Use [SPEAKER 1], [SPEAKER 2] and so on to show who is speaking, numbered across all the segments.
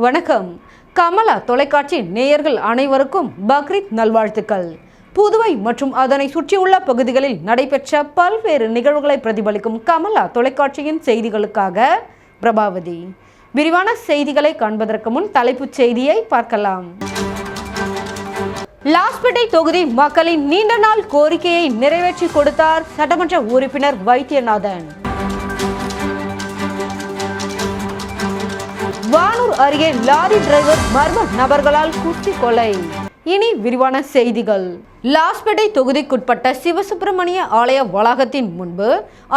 [SPEAKER 1] வணக்கம். கமலா தொலைக்காட்சி நேயர்கள் அனைவருக்கும் பக்ரீத் நல்வாழ்த்துக்கள். புதுவை மற்றும் அதனை சுற்றியுள்ள பகுதிகளில் நடைபெற்ற பல்வேறு நிகழ்வுகளை பிரதிபலிக்கும் கமலா தொலைக்காட்சியின் செய்திகளுக்காக பிரபாவதி. விரிவான செய்திகளை காண்பதற்கு முன் தலைப்புச் செய்தியை பார்க்கலாம். லாஸ்பேட்டை தொகுதி மக்களின் நீண்ட நாள் கோரிக்கையை நிறைவேற்றி கொடுத்தார் சட்டமன்ற உறுப்பினர் வைத்தியநாதன். வானூர் அருகே லாரி டிரைவர் மர்ம நபர்களால் குத்தி கொலை. இனி விரிவான செய்திகள். லாஸ்பேட்டை தொகுதிக்குட்பட்ட சிவசுப்பிரமணிய ஆலய வளாகத்தின் முன்பு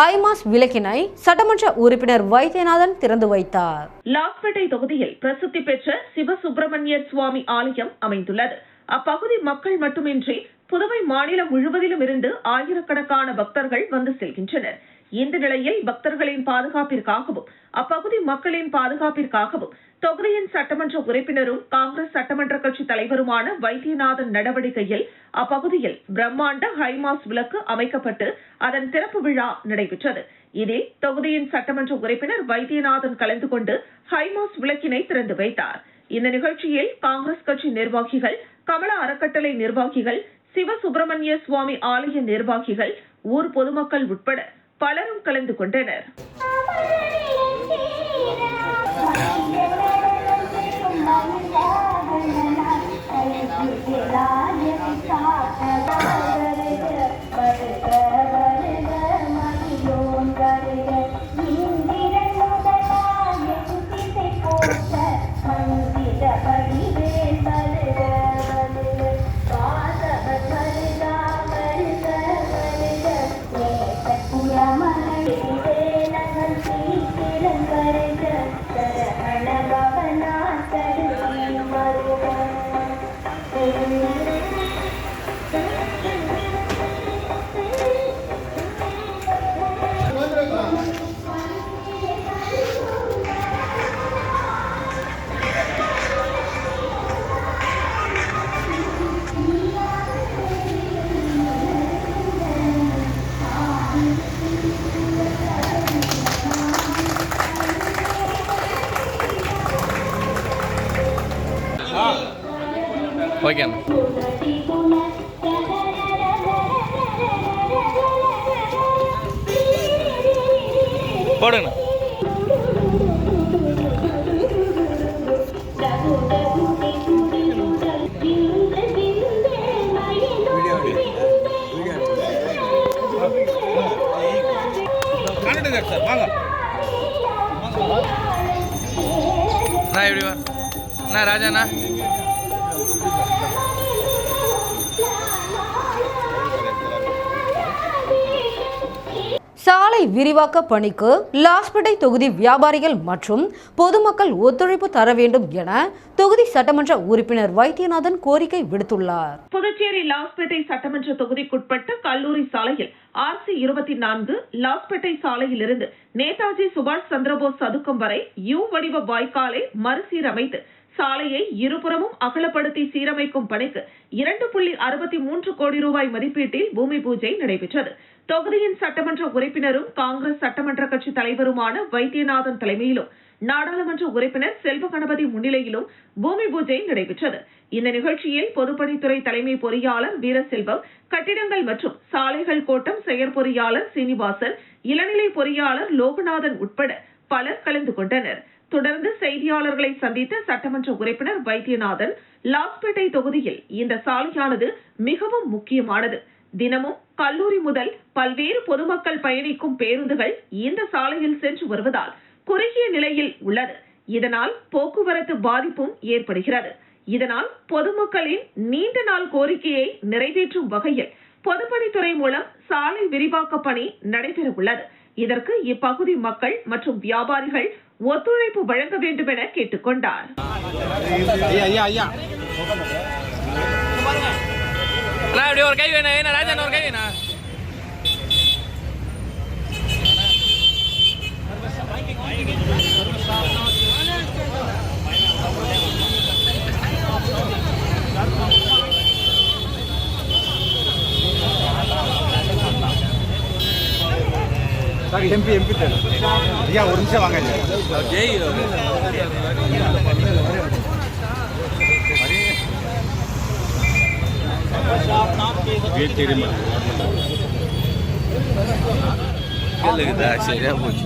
[SPEAKER 1] ஐமாஸ் விளக்கினை சட்டமன்ற உறுப்பினர் வைத்தியநாதன் திறந்து வைத்தார்.
[SPEAKER 2] லாஸ்பேட்டை தொகுதியில் பிரசித்தி பெற்ற சிவசுப்பிரமணிய சுவாமி ஆலயம் அமைந்துள்ளது. அப்பகுதி மக்கள் மட்டுமின்றி புதுவை மாநிலம் முழுவதிலும் இருந்து ஆயிரக்கணக்கான பக்தர்கள் வந்து செல்கின்றனர். இந்த நிலையில் பக்தர்களின் பாதுகாப்பிற்காகவும் அப்பகுதி மக்களின் பாதுகாப்பிற்காகவும் தொகுதியின் சட்டமன்ற உறுப்பினரும் காங்கிரஸ் சட்டமன்ற கட்சி தலைவருமான வைத்தியநாதன் நடவடிக்கையில் அப்பகுதியில் பிரம்மாண்ட ஹைமாஸ் விளக்கு அமைக்கப்பட்டு அதன் திறப்பு விழா நடைபெற்றது. இதில் தொகுதியின் சட்டமன்ற உறுப்பினர் வைத்தியநாதன் கலந்து கொண்டு ஹைமாஸ் விளக்கினை திறந்து வைத்தார். இந்த நிகழ்ச்சியில் காங்கிரஸ் கட்சி நிர்வாகிகள், கமலா அறக்கட்டளை நிர்வாகிகள், சிவசுப்பிரமணிய சுவாமி ஆலய நிர்வாகிகள், ஊர் பொதுமக்கள் உட்பட பலரும் கலந்து கொண்டனர்.
[SPEAKER 3] ஓகே போடுங்க. சார் வாங்க. நான் எப்படி வா நான் ராஜாண்ணா.
[SPEAKER 1] சாலை விரிவாக்க பணிக்கு லாஸ்பேட்டை தொகுதி வியாபாரிகள் மற்றும் பொதுமக்கள் ஒத்துழைப்பு தர வேண்டும் என தொகுதி சட்டமன்ற உறுப்பினர் வைத்தியநாதன் கோரிக்கை விடுத்துள்ளார்.
[SPEAKER 2] புதுச்சேரி லாஸ்பேட்டை சட்டமன்ற தொகுதிக்குட்பட்ட கல்லூரி சாலையில் RC24 லாஸ்பேட்டை சாலையிலிருந்து நேதாஜி சுபாஷ் சந்திரபோஸ் சதுக்கம் வரை யூ வடிவ வாய்க்காலை மறுசீரமைத்து சாலையை இருபுறமும் அகலப்படுத்தி சீரமைக்கும் பணிக்கு 2.63 கோடி ரூபாய் மதிப்பீட்டில் பூமி பூஜை நடைபெற்றது. தொகுதியின் சட்டமன்ற உறுப்பினரும் காங்கிரஸ் சட்டமன்ற கட்சி தலைவருமான வைத்தியநாதன் தலைமையிலும் நாடாளுமன்ற உறுப்பினர் செல்வ கணபதி முன்னிலையிலும் பூமி பூஜை நடைபெற்றது. இந்த நிகழ்ச்சியில் பொதுப்பணித்துறை தலைமை பொறியாளர் வீரசெல்வம், கட்டிடங்கள் மற்றும் சாலைகள் கோட்டம் செயற்பொறியாளர் சீனிவாசன், இளநிலை பொறியாளர் லோகநாதன் உட்பட பலர் கலந்து கொண்டனர். தொடர்ந்து செய்தியாளர்களை சந்தித்த சட்டமன்ற உறுப்பினர் வைத்தியநாதன், லாஸ்பேட்டை தொகுதியில் இந்த சாலையானது மிகவும் முக்கியமானது. தினமும் கல்லூரி முதல் பல்வேறு பொதுமக்கள் பயணிக்கும் பேருந்துகள் இந்த சாலையில் சென்று வருவதால் குறுகிய நிலையில் உள்ளது. இதனால் போக்குவரத்து பாதிப்பும் ஏற்படுகிறது. இதனால் பொதுமக்களின் நீண்ட நாள் கோரிக்கையை நிறைவேற்றும் வகையில் பொதுப்பணித்துறை மூலம் சாலை விரிவாக்க பணி நடைபெற உள்ளது. இதற்கு இப்பகுதி மக்கள் மற்றும் வியாபாரிகள் ஒத்துழைப்பு வழங்க வேண்டும் என கேட்டுக்கொண்டார்.
[SPEAKER 3] ஒரு கை வேணும் ராஜன், ஒரு கை வேணும்.
[SPEAKER 4] MP ஐயா ஒரு நிமிஷம் வாங்க.
[SPEAKER 3] சரியா போச்சு.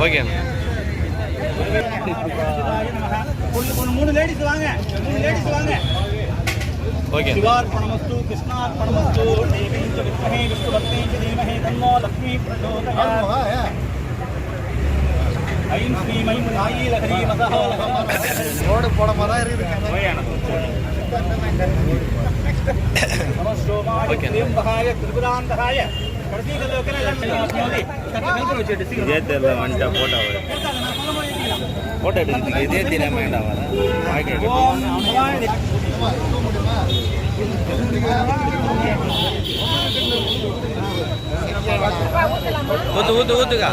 [SPEAKER 3] ஓகே.
[SPEAKER 4] 3 லேடிஸ் வாங்க.
[SPEAKER 3] ஓகே.
[SPEAKER 4] शिवार्पणमस्तु कृष्णार्पणमस्तु देवीं च विद्महे विष्णुपत्नीं च धीमहि तन्नो लक्ष्मी प्रचोदयात् ஐம் ஸ்ரீம் ஐம் நாயி லஹரி மதஹ ரோடு போடமா தான் இருக்குது. நமஸ்தோமாய திரியம்பகாய திரிபுராந்தகாய கடைசில லோகனே
[SPEAKER 5] இதே தெரியல வந்துட்டா போட்டோ எடுக்கிறதுக்கு இதே தெரியாம வேண்டாம்
[SPEAKER 3] ஊத்துக்கா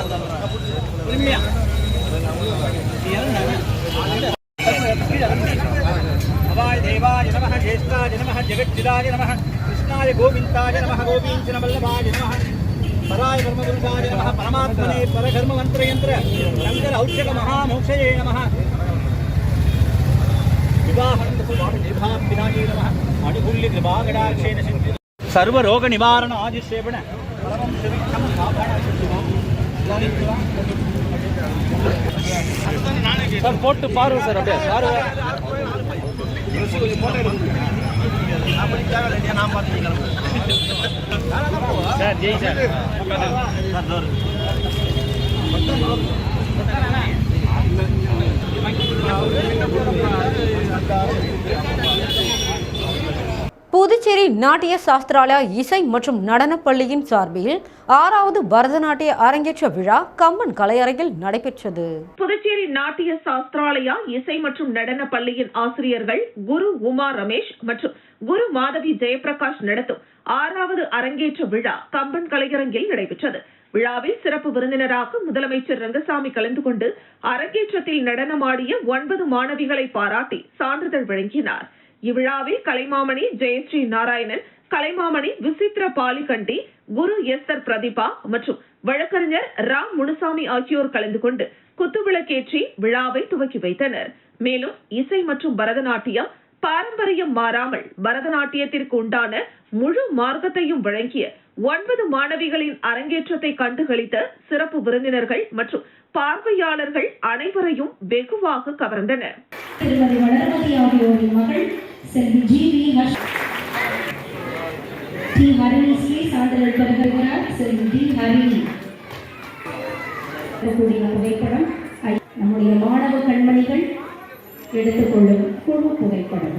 [SPEAKER 4] अवाय देवाय नमः ज्येष्ठाय नमः जगज्जिदाय नमः कृष्णाय गोविन्दाय नमः गोपीञ्चनवल्लभाय नमः पराय ब्रह्मपुरुषाय नमः परमात्मने परधर्ममन्त्रयन्त्र शङ्कर औषध महामोक्षये नमः विवाहनन्दसुवाहनिर्भाभ्युधाये नमः मणिकुल्यकृपागडाक्षेण सिद्धि सर्वरोगनिवारण आदिसेवण परमं श्रीविष्णं सर போட்டு பாருங்க சார் அப்படியே பாருங்க சார் ஜெய் சார்
[SPEAKER 1] புதுச்சேரி நாட்டிய சாஸ்திராலயா இசை மற்றும் நடனப் பள்ளியின் சார்பில் 6வது பரதநாட்டிய அரங்கேற்ற விழா கம்பன் கலையரங்கில் நடைபெற்றது.
[SPEAKER 2] புதுச்சேரி நாட்டிய சாஸ்திராலயா இசை மற்றும் நடன பள்ளியின் ஆசிரியர்கள் குரு உமா ரமேஷ் மற்றும் குரு மாதவி ஜெயபிரகாஷ் நடத்தும் 6வது அரங்கேற்ற விழா கம்பன் கலையரங்கில் நடைபெற்றது. விழாவில் சிறப்பு விருந்தினராக முதலமைச்சர் ரங்கசாமி கலந்து கொண்டு அரங்கேற்றத்தில் நடனமாடிய 9 மாணவிகளை பாராட்டி சான்றிதழ் வழங்கினார். இவ்விழாவில் கலைமாமணி ஜெயஸ்ரீ நாராயணன், கலைமாமணி விசித்திர பாலிகண்டி, குரு எஸ்தர் பிரதிபா மற்றும் வழக்கறிஞர் ராம் முனுசாமி ஆகியோர் கலந்து கொண்டு குத்துவிளக்கேற்றி விழாவை துவக்கி வைத்தனர். மேலும் இசை மற்றும் பரதநாட்டியம் பாரம்பரியம் மாறாமல் பரதநாட்டியத்திற்கு உண்டான முழு மார்க்கத்தையும் வழங்கிய 9 மாணவிகளின் அரங்கேற்றத்தை கண்டுகளித்த சிறப்பு விருந்தினர்கள் மற்றும் பார்வையாளர்கள் அனைவரையும் வெகுவாக கவர்ந்தனர்.
[SPEAKER 6] திருமதி வளர்மதி ஆகியோரின் மகள் செல்வி ஜி.வி. டி. ஹரிணி சான்றிதழ் பெறுகிறார். செல்வி டி. ஹரிணி புகைப்படம் நம்முடைய மாணவ கண்மணிகள் எடுத்துக்கொள்ளும் குழு புகைப்படம்.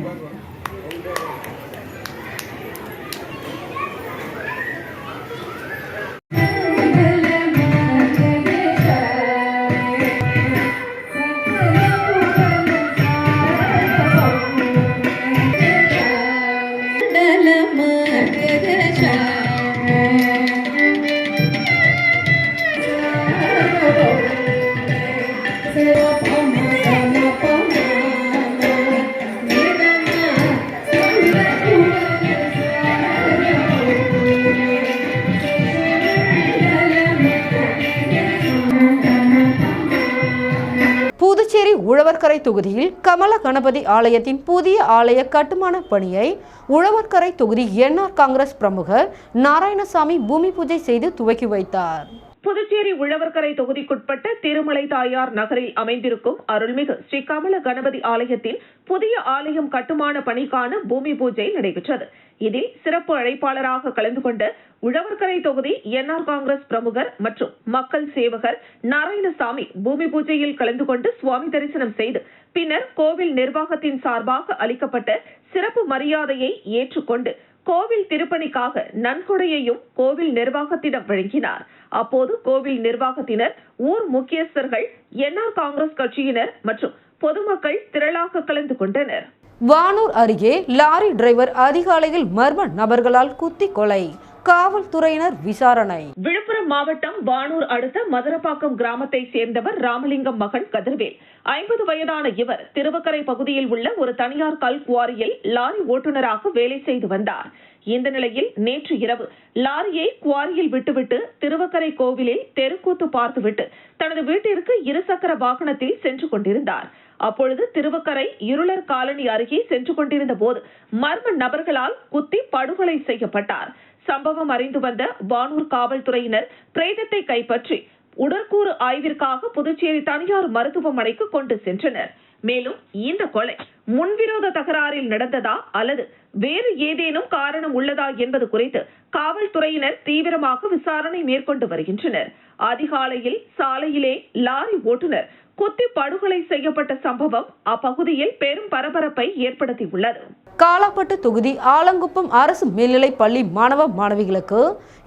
[SPEAKER 1] புதுச்சேரி உழவர்கரை தொகுதியில் கமல கணபதி ஆலயத்தின் புதிய ஆலய கட்டுமான பணியை உழவர்கரை தொகுதி என்ஆர் காங்கிரஸ் பிரமுகர் நாராயணசாமி பூமி பூஜை செய்து துவக்கி வைத்தார்.
[SPEAKER 2] புதுச்சேரி உழவர்கரை தொகுதிக்குட்பட்ட திருமலை தாயார் நகரில் அமைந்திருக்கும் அருள்மிகு ஸ்ரீ கமல கணபதி ஆலயத்தின் புதிய ஆலயம் கட்டுமான பணிக்கான பூமி பூஜை நடைபெற்றது. இதில் சிறப்பு அழைப்பாளராக கலந்து கொண்ட உழவர்கரை தொகுதி என்ஆர் காங்கிரஸ் பிரமுகர் மற்றும் மக்கள் சேவகர் நாராயணசாமி பூமி பூஜையில் கலந்து கொண்டு சுவாமி தரிசனம் செய்து பின்னர் கோவில் நிர்வாகத்தின் சார்பாக அளிக்கப்பட்ட சிறப்பு மரியாதையை ஏற்றுக்கொண்டு கோவில் திருப்பணிக்காக நன்கொடையையும் கோவில் நிர்வாகத்திடம் வழங்கினார். அப்போது கோவில் நிர்வாகத்தினர், ஊர் முக்கியஸ்தர்கள், என்ஆர் காங்கிரஸ் கட்சியினர் மற்றும் பொதுமக்கள் திரளாக கலந்து கொண்டனர்.
[SPEAKER 1] வானூர் அருகே லாரி டிரைவர் அதிகாலையில் மர்ம நபர்களால் குத்தி கொலை. காவல்துறையினர் விசாரணை.
[SPEAKER 2] விழுப்புரம் மாவட்டம் வானூர் அடுத்த மதுரப்பாக்கம் கிராமத்தை சேர்ந்தவர் ராமலிங்கம் மகன் கதிர்வேல். 50 வயதான இவர் திருவக்கரை பகுதியில் உள்ள ஒரு தனியார் கல் குவாரியில் லாரி ஓட்டுநராக வேலை செய்து வந்தார். இந்த நிலையில் நேற்று இரவு லாரியை குவாரியில் விட்டுவிட்டு திருவக்கரை கோவிலில் தெருக்கூத்து பார்த்துவிட்டு தனது வீட்டிற்கு இருசக்கர வாகனத்தில் சென்று கொண்டிருந்தார். அப்பொழுது திருவக்கரை இருளர் காலனி அருகே சென்று கொண்டிருந்த போது மர்ம நபர்களால் குத்தி படுகொலை செய்யப்பட்டார். சம்பவம் அறிந்து வந்த வானூர் காவல்துறையினர் பிரேதத்தை கைப்பற்றி உடற்கூறு ஆய்விற்காக புதுச்சேரி தனியார் மருத்துவமனைக்கு கொண்டு சென்றனர். மேலும் இந்த கொலை முன்விரோத தகராறில் நடந்ததா அல்லது வேறு ஏதேனும் காரணம் உள்ளதா என்பது குறித்து காவல்துறையினர் தீவிரமாக விசாரணை மேற்கொண்டு வருகின்றனர். அதிகாலையில் சாலையிலே லாரி ஓட்டுநர் குத்தி படுகொலை செய்யப்பட்ட சம்பவம் அப்பகுதியில் பெரும் பரபரப்பை ஏற்படுத்தியுள்ளது.
[SPEAKER 1] காலாப்பட்டு தொகுதி ஆலங்குப்பம் அரசு மேல்நிலைப் பள்ளி மாணவ மாணவிகளுக்கு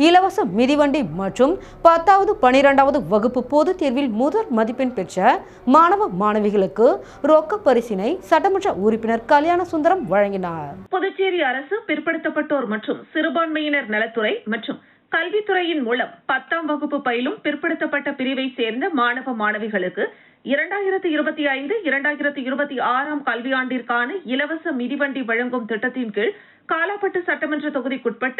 [SPEAKER 1] இலவச மிதிவண்டி மற்றும் 10வது 12வது வகுப்பு பொதுத் தேர்வில் முதல் மதிப்பெண் பெற்ற மாணவ மாணவிகளுக்கு ரொக்க பரிசினை சட்டமன்ற உறுப்பினர் கல்யாண சுந்தரம் வழங்கினார்.
[SPEAKER 2] புதுச்சேரி அரசு பிற்படுத்தப்பட்டோர் மற்றும் சிறுபான்மையினர் நலத்துறை மற்றும் கல்வித்துறையின் மூலம் 10ஆம் வகுப்பு பயிலும் பிற்படுத்தப்பட்ட பிரிவை சேர்ந்த மாணவ மாணவிகளுக்கு 2025-2026 கல்வியாண்டிற்கான இலவச மிதிவண்டி வழங்கும் திட்டத்தின் கீழ் காலாப்பட்டு சட்டமன்ற தொகுதிக்குட்பட்ட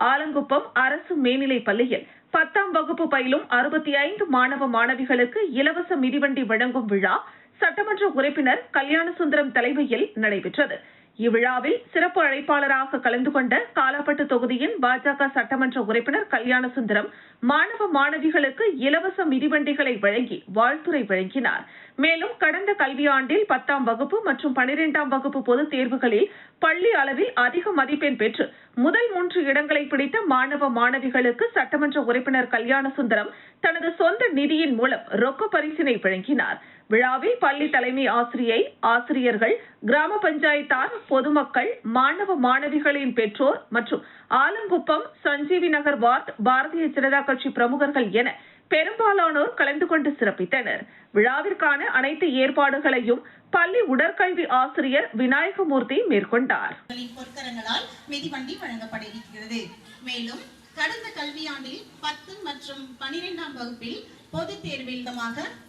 [SPEAKER 2] ஆலங்குப்பம் அரசு மேல்நிலைப் பள்ளியில் 10ஆம் வகுப்பு பயிலும் 65 மாணவ மாணவிகளுக்கு இலவச மிதிவண்டி வழங்கும் விழா சட்டமன்ற உறுப்பினர் கல்யாண சுந்தரம் தலைமையில் நடைபெற்றது. இவ்விழாவில் சிறப்பு அழைப்பாளராக கலந்து கொண்ட காலாப்பட்டு தொகுதியின் பாஜக சட்டமன்ற உறுப்பினர் கல்யாண சுந்தரம் மாணவ மாணவிகளுக்கு இலவச மிதிவண்டிகளை வழங்கி வாழ்த்துரை வழங்கினார். மேலும் கடந்த கல்வியாண்டில் 10ஆம் வகுப்பு மற்றும் 12ஆம் வகுப்பு பொதுத் தேர்வுகளில் பள்ளி அளவில் அதிக மதிப்பெண் பெற்று முதல் 3 இடங்களை பிடித்த மாணவ மாணவிகளுக்கு சட்டமன்ற உறுப்பினர் கல்யாண சுந்தரம் தனது சொந்த நிதியின் மூலம் ரொக்க பரிசினை வழங்கினார். விழாவில் பள்ளி தலைமை ஆசிரியை, ஆசிரியர்கள், கிராம பஞ்சாயத்தார், பொதுமக்கள், மாணவ மாணவிகளின் பெற்றோர் மற்றும் ஆலங்குப்பம், சஞ்சீவி நகர் வார்டு, பாரதிய ஜனதா கட்சி பிரமுகர்கள் என பெரும்பாலானோர் கலந்து கொண்டு சிறப்பித்தனர். விழாவிற்கான அனைத்து ஏற்பாடுகளையும் பள்ளி உடற்கல்வி ஆசிரியர் விநாயகமூர்த்தி மேற்கொண்டார்.
[SPEAKER 7] பொற்கரங்களால் மிதிவண்டி வழங்கப்பட இருக்கிறது. மேலும் கடந்த கல்வியாண்டில் 10 மற்றும் 12ஆம் வகுப்பில் பொதுத் தேர்வில்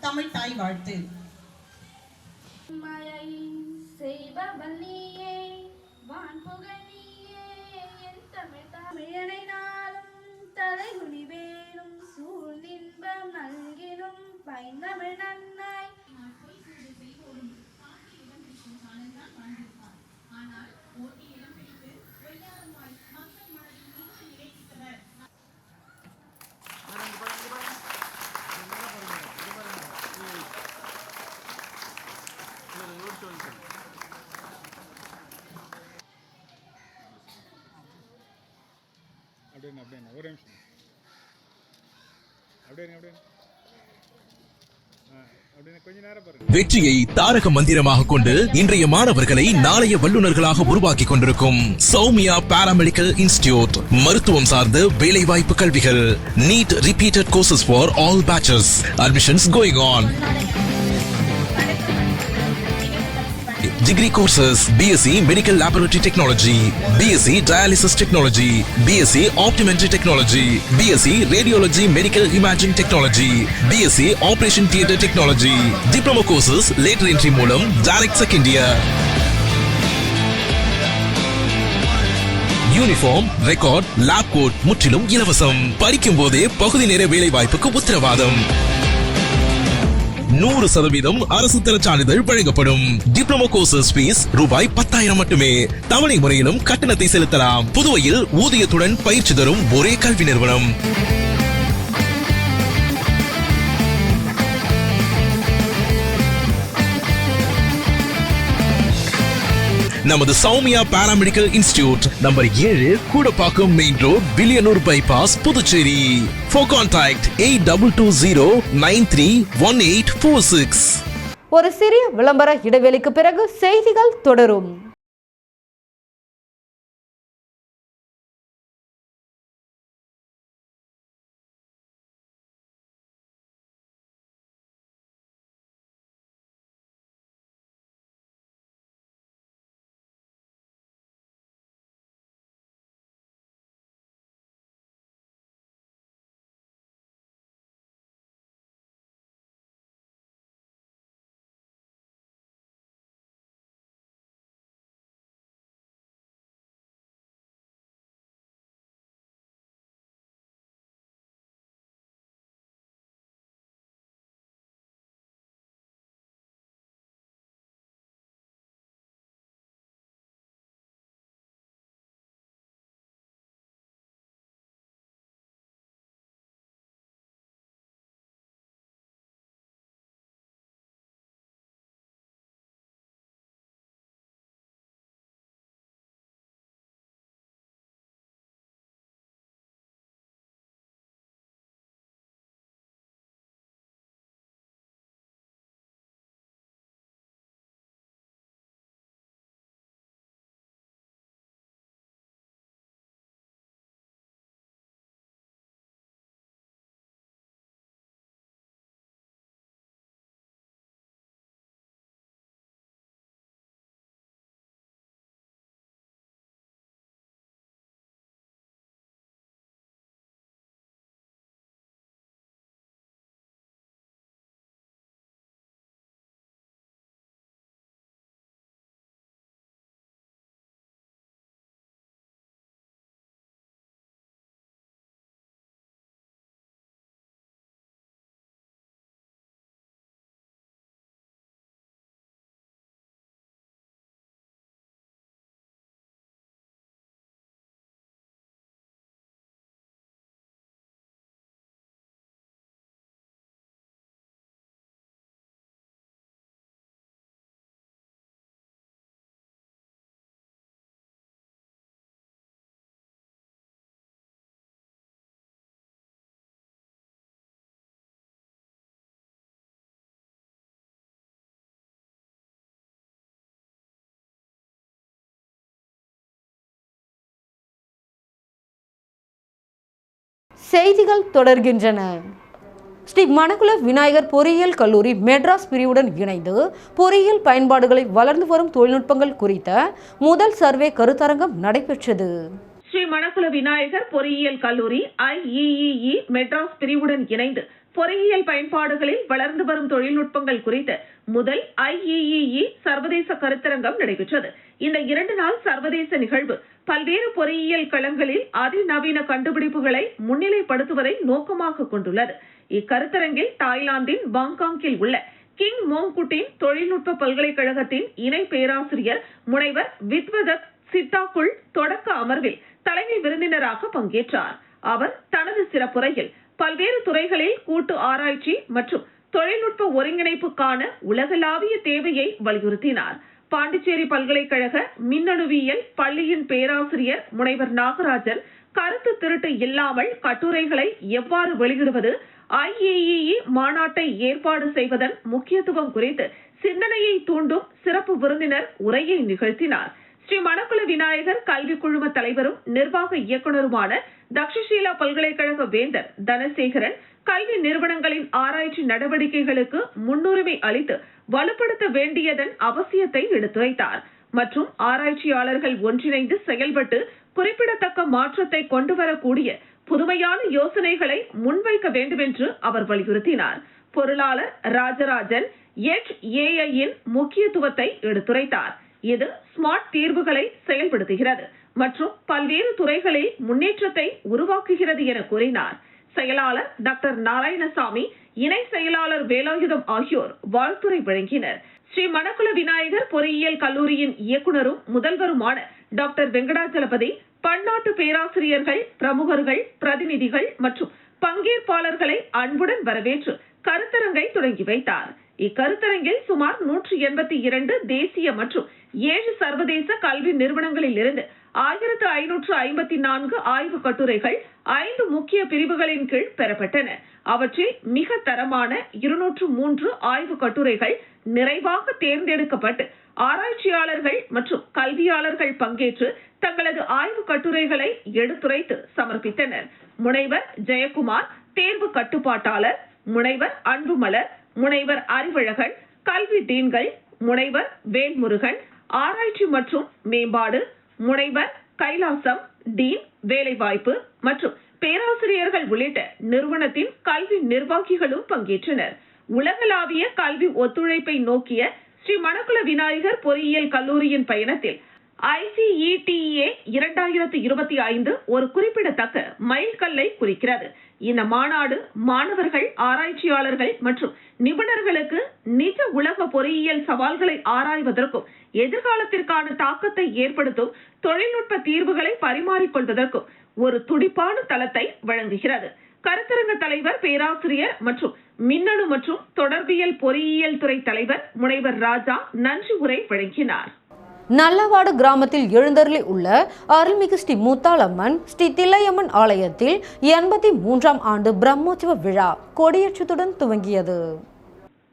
[SPEAKER 7] தமிழ் தாய் வாழ்த்து.
[SPEAKER 8] வெற்றியை தாரக மந்திரமாக கொண்டு இன்றைய மாணவர்களை நாளைய வல்லுநர்களாக உருவாக்கி கொண்டிருக்கும் சௌமியா பாராமெடிக்கல் இன்ஸ்டிடியூட் மருத்துவம் சார்ந்த வேலைவாய்ப்பு கல்விகள். NEET repeated courses for all batches. Admissions going on. Degree courses BSc Medical Laboratory Technology, BSc Dialysis Technology, BSc Optometry Technology, BSc Radiology Medical Imaging Technology, BSc Operation Theatre Technology. Diploma courses later entry மூலம் direct second year. Uniform, record, lab coat முற்றிலும் இலவசம். படிக்கும் போதே பகுதி நேர வேலை வாய்ப்புக்கு உத்தரவாதம். 100% அரசு தர சான்றிதழ் வழங்கப்படும். டிப்ளமோ கோர்சஸ் ஃபீஸ் ரூபாய் 10,000 மட்டுமே. தவணை முறையிலும் கட்டணத்தை செலுத்தலாம். புதுவையில் ஊதியத்துடன் பயிற்சி தரும் ஒரே கல்வி நிறுவனம். நமது Soumya paramedical institute number 7 Koodapakkam main road, Villianur bypass, Puducherry. For contact 8220931846.
[SPEAKER 1] ஒரு சிறிய விளம்பர இடைவெளிக்கு பிறகு செய்திகள் தொடரும். செய்திகள் தொடர்கின்றன. ஸ்ரீ மணக்குள விநாயகர் பொறியியல் கல்லூரி மெட்ராஸ் பிரிவுடன் இணைந்து பொறியியல் பயன்பாடுகளை வளர்ந்து வரும் தொழில்நுட்பங்கள் குறித்த முதல் சர்வே கருத்தரங்கம் நடைபெற்றது.
[SPEAKER 2] ஸ்ரீ மணக்குள விநாயகர் பொறியியல் கல்லூரி IEEE மெட்ராஸ் பிரிவுடன் இணைந்து பொறியியல் பயன்பாடுகளில் வளர்ந்து வரும் தொழில்நுட்பங்கள் குறித்த முதல் IEEE சர்வதேச கருத்தரங்கம் நடைபெற்றது. இந்த 2 நாள் சர்வதேச நிகழ்வு பல்வேறு பொறியியல் களங்களில் அதிநவீன கண்டுபிடிப்புகளை முன்னிலைப்படுத்துவதை நோக்கமாக கொண்டுள்ளது. இக்கருத்தரங்கில் தாய்லாந்தின் பாங்காங்கில் உள்ள கிங் மோங்குட்டின் தொழில்நுட்ப பல்கலைக்கழகத்தின் இணை பேராசிரியர் முனைவர் வித்வதத் சித்தாக்குள் தொடக்க அமர்வில் தலைமை விருந்தினராக பங்கேற்றார். அவர் தனது சிறப்புரையில் பல்வேறு துறைகளில் கூட்டு ஆராய்ச்சி மற்றும் தொழில்நுட்ப ஒருங்கிணைப்புக்கான உலகளாவிய தேவையை வலியுறுத்தினார். பாண்டிச்சேரி பல்கலைக்கழக மின்னணுவியல் பள்ளியின் பேராசிரியர் முனைவர் நாகராஜன் கருத்து திருட்டு இல்லாமல் கட்டுரைகளை எவ்வாறு வெளியிடுவது, IEEE மாநாட்டை ஏற்பாடு செய்வதன் முக்கியத்துவம் குறித்து சிந்தனையை தூண்டும் சிறப்பு விருந்தினர் உரையை நிகழ்த்தினார். ஸ்ரீ மணக்குள விநாயகர் கல்வி குழும தலைவரும் நிர்வாக இயக்குநருமான தக்ஷஷீலா பல்கலைக்கழக வேந்தர் தனசேகரன் கல்வி நிறுவனங்களின் ஆராய்ச்சி நடவடிக்கைகளுக்கு முன்னுரிமை அளித்து வலுப்படுத்த வேண்டியதன் அவசியத்தை எடுத்துரைத்தார். மற்றும் ஆராய்ச்சியாளர்கள் ஒன்றிணைந்து செயல்பட்டு குறிப்பிடத்தக்க மாற்றத்தை கொண்டுவரக்கூடிய புதுமையான யோசனைகளை முன்வைக்க வேண்டும் என்று அவர் வலியுறுத்தினார். பொருளாளர் ராஜராஜன் AI-இன் முக்கியத்துவத்தை எடுத்துரைத்தார். இது ஸ்மார்ட் தீர்வுகளை செயல்படுத்துகிறது மற்றும் பல்வேறு துறைகளில் முன்னேற்றத்தை உருவாக்குகிறது என கூறினார். செயலாளர் டாக்டர் நாராயணசாமி, இணை செயலாளர் வேலாயுதம் ஆகியோர் வாழ்த்துரை வழங்கினர். ஸ்ரீ மணக்குள விநாயகர் பொறியியல் கல்லூரியின் இயக்குநரும் முதல்வருமான டாக்டர் வெங்கடாச்சலபதி பன்னாட்டு பேராசிரியர்கள், பிரமுகர்கள், பிரதிநிதிகள் மற்றும் பங்கேற்பாளர்களை அன்புடன் வரவேற்று கருத்தரங்கை தொடங்கி வைத்தார். இக்கருத்தரங்கில் சுமார் 182 தேசிய மற்றும் 7 சர்வதேச கல்வி நிறுவனங்களில் இருந்து 1554 ஆய்வு கட்டுரைகள் 5 முக்கிய பிரிவுகளின் கீழ் பெறப்பட்டன. அவற்றில் மிக தரமான 203 ஆய்வு கட்டுரைகள் நிறைவாக தேர்ந்தெடுக்கப்பட்டு ஆராய்ச்சியாளர்கள் மற்றும் கல்வியாளர்கள் பங்கேற்று தங்களது ஆய்வு கட்டுரைகளை எடுத்துரைத்து சமர்ப்பித்தனர். முனைவர் ஜெயக்குமார் தேர்வு கட்டுப்பாட்டாளர், முனைவர் அன்புமலர், முனைவர் அறிவழகன், கல்வி டீன்கள், முனைவர் வேல்முருகன், ஆராய்ச்சி மற்றும் மேம்பாடு, முனைவர் கைலாசம், டீன் வேலைவாய்ப்பு மற்றும் பேராசிரியர்கள் உள்ளிட்ட நிறுவனத்தின் கல்வி நிர்வாகிகளும் பங்கேற்றனர். உலகளாவிய கல்வி ஒத்துழைப்பை நோக்கிய ஸ்ரீ மணக்குள விநாயகர் பொறியியல் கல்லூரியின் பயணத்தில் ICETA 2025 ஒரு குறிப்பிடத்தக்க மைல்கல்லை குறிக்கிறது. இந்த மாநாடு மாணவர்கள், ஆராய்ச்சியாளர்கள் மற்றும் நிபுணர்களுக்கு நிஜ உலக பொறியியல் சவால்களை ஆராய்வதற்கும் எதிர்காலத்திற்கான தாக்கத்தை ஏற்படுத்தும் தொழில்நுட்ப தீர்வுகளை பரிமாறிக்கொள்வதற்கும் ஒரு துடிப்பான தளத்தை வழங்குகிறது. கருத்தரங்க தலைவர் பேராசிரியர் மற்றும் மின்னணு மற்றும் தொடர்பியல் பொறியியல் துறை தலைவர் முனைவர் ராஜா நன்றி உரை வழங்கினார்.
[SPEAKER 1] நல்லவாடு கிராமத்தில் எழுந்தருளி உள்ள அருள்மிகு ஸ்ரீ முத்தாளம்மன் ஸ்ரீ தில்லையம்மன் ஆலயத்தில் 83ஆம் ஆண்டு பிரம்மோற்சவ விழா கொடியேற்றத்துடன் துவங்கியது.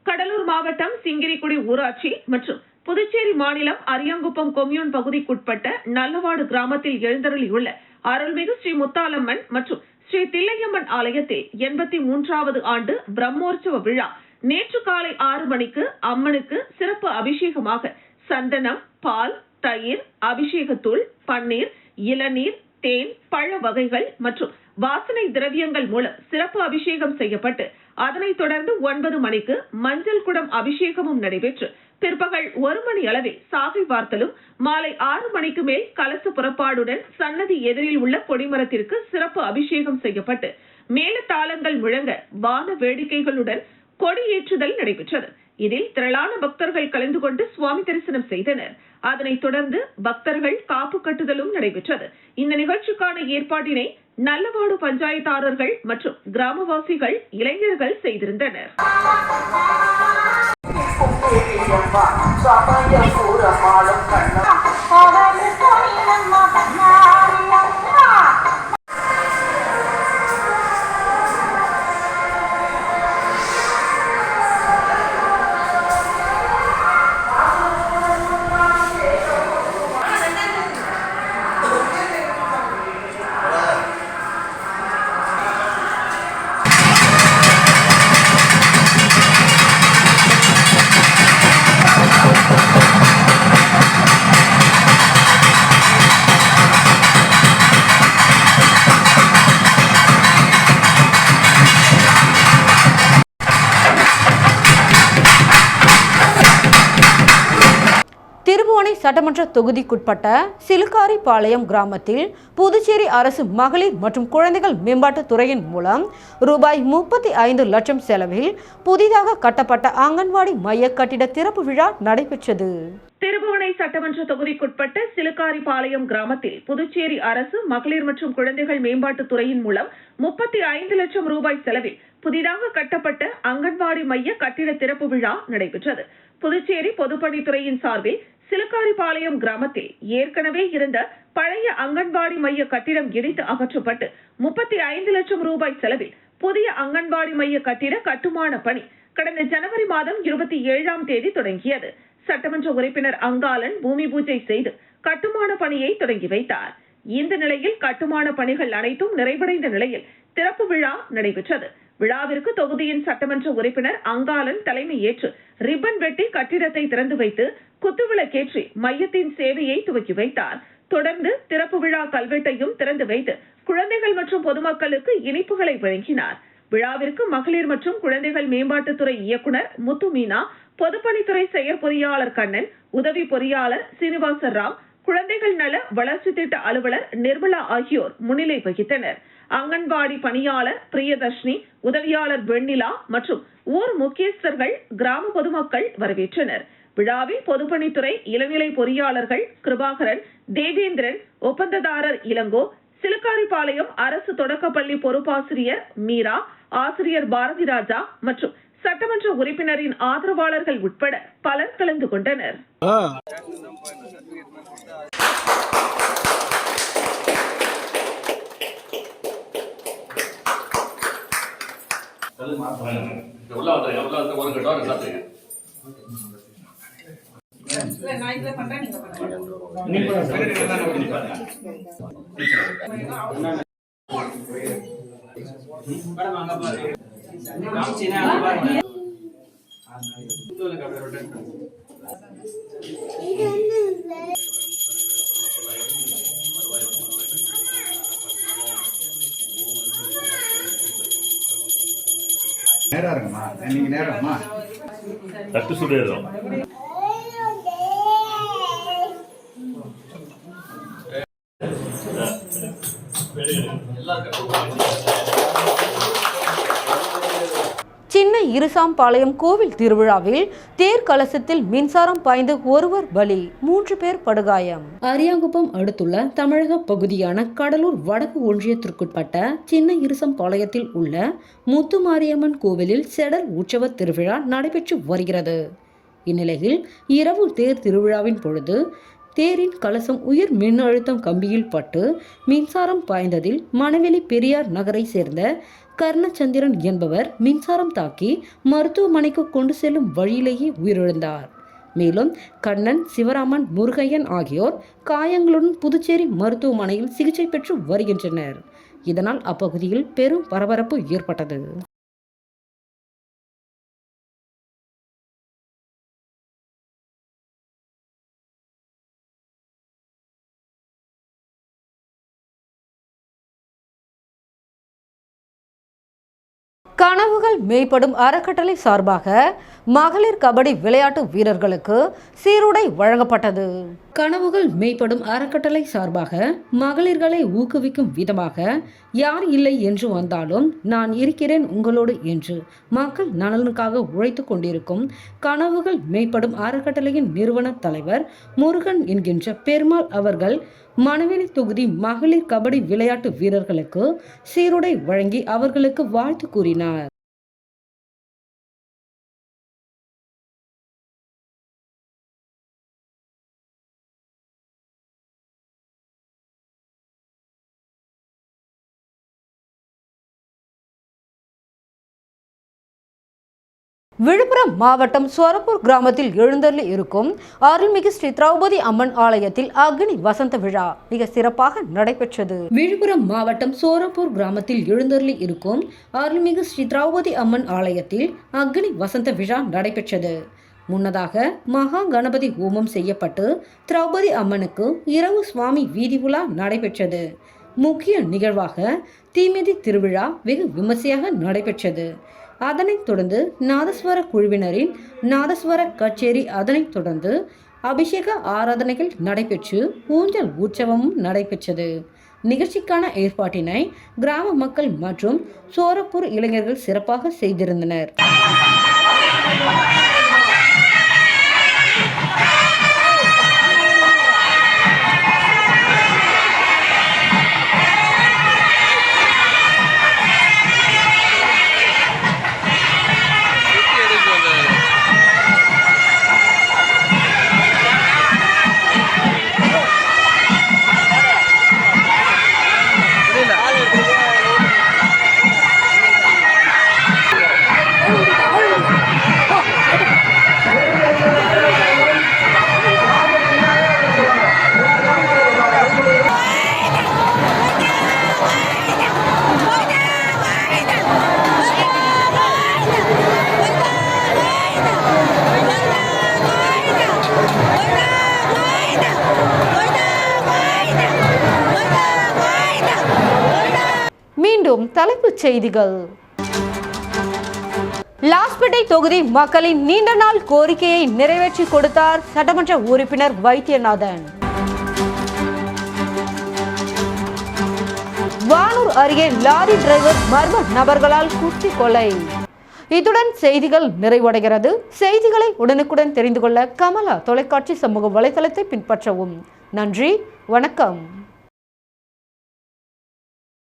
[SPEAKER 2] கடலூர் மாவட்டம் சிங்கிரிக்குடி ஊராட்சி மற்றும் புதுச்சேரி மாநிலம் அரியாங்குப்பம் கொம்யூன் பகுதிக்குட்பட்ட நல்லவாடு கிராமத்தில் எழுந்தருளியுள்ள அருள்மிகு ஸ்ரீ முத்தாளம்மன் மற்றும் ஸ்ரீ தில்லையம்மன் ஆலயத்தில் 83வது ஆண்டு பிரம்மோற்சவ விழா நேற்று காலை 6 மணிக்கு அம்மனுக்கு சிறப்பு அபிஷேகமாக சந்தனம், பால், தயிர், அபிஷேகத்தூள், பன்னீர், இளநீர், தேன், பழ வகைகள் மற்றும் வாசனை திரவியங்கள் மூலம் சிறப்பு அபிஷேகம் செய்யப்பட்டு அதனைத் தொடர்ந்து 9 மணிக்கு மஞ்சள் குடம் அபிஷேகமும் நடைபெற்று பிற்பகல் 1 மணி அளவில் சாகை வார்த்தலும் மாலை 6 மணிக்கு மேல் கலச புறப்பாடுடன் சன்னதி எதிரில் உள்ள கொடிமரத்திற்கு சிறப்பு அபிஷேகம் செய்யப்பட்டு மேளதாளங்கள் முழங்க வான வேடிக்கைகளுடன் கொடியேற்றுதல் நடைபெற்றது. இதில் திரளான பக்தர்கள் கலந்து கொண்டு சுவாமி தரிசனம் செய்தனர். அதனைத் தொடர்ந்து பக்தர்கள் காப்பு கட்டுதலும் நடைபெற்றது. இந்த நிகழ்ச்சிக்கான ஏற்பாட்டினை நல்லவாடு பஞ்சாயத்தாளர்கள் மற்றும் கிராமவாசிகள், இளைஞர்கள் செய்திருந்தனர்.
[SPEAKER 1] சட்டமன்ற தொகுதிக்குட்பட்ட சிலுக்காரிபாளையம் கிராமத்தில் புதுச்சேரி அரசு மகளிர் மற்றும் குழந்தைகள் மேம்பாட்டுத் துறையின் மூலம் ரூபாய் 35 லட்சம் செலவில் புதிதாக கட்டப்பட்ட அங்கன்வாடி மைய கட்டிட திறப்பு விழா நடைபெற்றது.
[SPEAKER 2] திருபுவனை சட்டமன்ற தொகுதிக்குட்பட்ட சிலுக்காரிபாளையம் கிராமத்தில் புதுச்சேரி அரசு மகளிர் மற்றும் குழந்தைகள் மேம்பாட்டுத் துறையின் மூலம் 35 லட்சம் ரூபாய் செலவில் புதிதாக கட்டப்பட்ட அங்கன்வாடி மைய கட்டிட திறப்பு விழா நடைபெற்றது. புதுச்சேரி பொதுப்பணித்துறையின் சார்பில் சிலுக்காரிபாளையம் கிராமத்தில் ஏற்கனவே இருந்த பழைய அங்கன்வாடி மைய கட்டிடம் இடித்து அகற்றப்பட்டு 35 லட்சம் ரூபாய் செலவில் புதிய அங்கன்வாடி மைய கட்டிட கட்டுமான பணி கடந்த ஜனவரி மாதம் 27ஆம் தேதி தொடங்கியது. சட்டமன்ற உறுப்பினர் அங்காளன் பூமி பூஜை செய்து கட்டுமான பணியை தொடங்கி வைத்தார். இந்த நிலையில் கட்டுமான பணிகள் அனைத்தும் நிறைவடைந்த நிலையில் திறப்பு விழா நடைபெற்றது. விழாவிற்கு தொகுதியின் சட்டமன்ற உறுப்பினர் அங்காளன் தலைமை ஏற்று ரிப்பன் வெட்டி கட்டிடத்தை திறந்து வைத்து குத்துவிளக்கேற்றி மையத்தின் சேவையை துவக்கி வைத்தார். தொடர்ந்து திறப்பு விழா கல்வெட்டையும் திறந்து வைத்து குழந்தைகள் மற்றும் பொதுமக்களுக்கு இனிப்புகளை வழங்கினார். விழாவிற்கு மகளிர் மற்றும் குழந்தைகள் மேம்பாட்டுத்துறை இயக்குநர் முத்து மீனா, பொதுப்பணித்துறை செயற்பொறியாளர் கண்ணன், உதவி பொறியாளர் சீனிவாசராவ், குழந்தைகள் நல வளர்ச்சி திட்ட அலுவலர் நிர்மலா ஆகியோர் முன்னிலை வகித்தனர். அங்கன்வாடி பணியாளர் பிரியதர்ஷினி, உதவியாளர் வெண்ணிலா மற்றும் ஊர் முக்கியஸ்தர்கள், கிராம பொதுமக்கள் வரவேற்றனர். விழாவில் பொதுப்பணித்துறை இளநிலை பொறியாளர்கள் கிருபாகரன், தேவேந்திரன், ஒப்பந்ததாரர் இளங்கோ, சிலுக்காரிபாளையம் அரசு தொடக்கப்பள்ளி பொறுப்பாசிரியர் மீரா, ஆசிரியர் பாரதி ராஜா மற்றும் சட்டமன்ற உறுப்பினரின் ஆதரவாளர்கள் உட்பட பலர் கலந்து கொண்டனர்.
[SPEAKER 4] நேரா இருக்குமா? நீங்க நேரமா
[SPEAKER 5] தட்டு சுடுறோம்.
[SPEAKER 1] சின்ன இருசாம்பாளையம் கோவில் திருவிழாவில் தேர் கலசத்தில் மின்சாரம் பாய்ந்து ஒருவர் பலி, 3 பேர் படுகாயம். அரியாங்குப்பம் அடுத்துள்ள தமிழக பகுதியான கடலூர் வடக்கு ஒன்றியத்திற்குட்பட்ட சின்ன இருசம்பாளையத்தில் உள்ள முத்துமாரியம்மன் கோவிலில் செடல் உற்சவ திருவிழா நடைபெற்று வருகிறது. இந்நிலையில் இரவு தேர் திருவிழாவின் பொழுது தேரின் கலசம் உயர் மின்னழுத்தம் கம்பியில் பட்டு மின்சாரம் பாய்ந்ததில் மணவெளி பெரியார் நகரை சேர்ந்த கர்ணச்சந்திரன் என்பவர் மின்சாரம் தாக்கி மருத்துவமனைக்கு கொண்டு செல்லும் வழியிலேயே உயிரிழந்தார். மேலும் கண்ணன், சிவராமன், முருகையன் ஆகியோர் காயங்களுடன் புதுச்சேரி மருத்துவமனையில் சிகிச்சை பெற்று வருகின்றனர். இதனால் அப்பகுதியில் பெரும் பரபரப்பு ஏற்பட்டது. கனவுகள் மேம்படும் அறக்கட்டளை சார்பாக மகளிர் கபடி விளையாட்டு வீரர்களுக்கு சீருடை வழங்கப்பட்டது. கனவுகள் மேம்படும் அறக்கட்டளை சார்பாக மகளிர்களை ஊக்குவிக்கும் விதமாக யார் இல்லை என்று வந்தாலும் நான் இருக்கிறேன் உங்களோடு என்று மக்கள் நலனுக்காக உழைத்து கொண்டிருக்கும் கனவுகள் மேம்படும் அறக்கட்டளையின் நிறுவன தலைவர் முருகன் என்கின்ற பெருமாள் அவர்கள் மணவெளி தொகுதி மகளிர் கபடி விளையாட்டு வீரர்களுக்கு சீருடை வழங்கி அவர்களுக்கு வாழ்த்து கூறினார். விழுப்புரம் மாவட்டம் சொரப்பூர் கிராமத்தில் எழுந்தருளி இருக்கும் அருள்மிகு ஸ்ரீ திரௌபதி அம்மன் ஆலயத்தில் அக்னி வசந்த விழா மிக சிறப்பாக நடைபெற்றது. விழுப்புரம் மாவட்டம் சொரப்பூர் கிராமத்தில் எழுந்தருளி இருக்கும் அருள்மிகு ஸ்ரீ திரௌபதி அம்மன் ஆலயத்தில் அக்னி வசந்த விழா நடைபெற்றது. முன்னதாக மகா கணபதி ஹோமம் செய்யப்பட்டு திரௌபதி அம்மனுக்கு இரவு சுவாமி வீதி உலா நடைபெற்றது. முக்கிய நிகழ்வாக தீமிதி திருவிழா வெகு விமர்சையாக நடைபெற்றது. அதனைத் தொடர்ந்து நாதஸ்வர குழுவினரின் நாதஸ்வர கச்சேரி, அதனைத் தொடர்ந்து அபிஷேக ஆராதனைகள் நடைபெற்று ஊஞ்சல் உற்சவமும் நடைபெற்றது. நிகழ்ச்சிக்கான ஏற்பாட்டினை கிராம மக்கள் மற்றும் சோரப்பூர் இளைஞர்கள் சிறப்பாக செய்திருந்தனர். மீண்டும் தலைப்புச் செய்திகள். லாஸ்பேட்டை தொகுதி மக்களின் நீண்ட நாள் கோரிக்கையை நிறைவேற்றி கொடுத்தார் சட்டமன்ற உறுப்பினர் வைத்தியநாதன். வானூர் அருகே லாரி டிரைவர் மர்ம நபர்களால் குத்தி கொலை. இத்துடன் செய்திகள் நிறைவடைகிறது. செய்திகளை உடனுக்குடன் தெரிந்து கொள்ள கமலா தொலைக்காட்சி சமூக வலைதளத்தை பின்பற்றவும். நன்றி, வணக்கம்.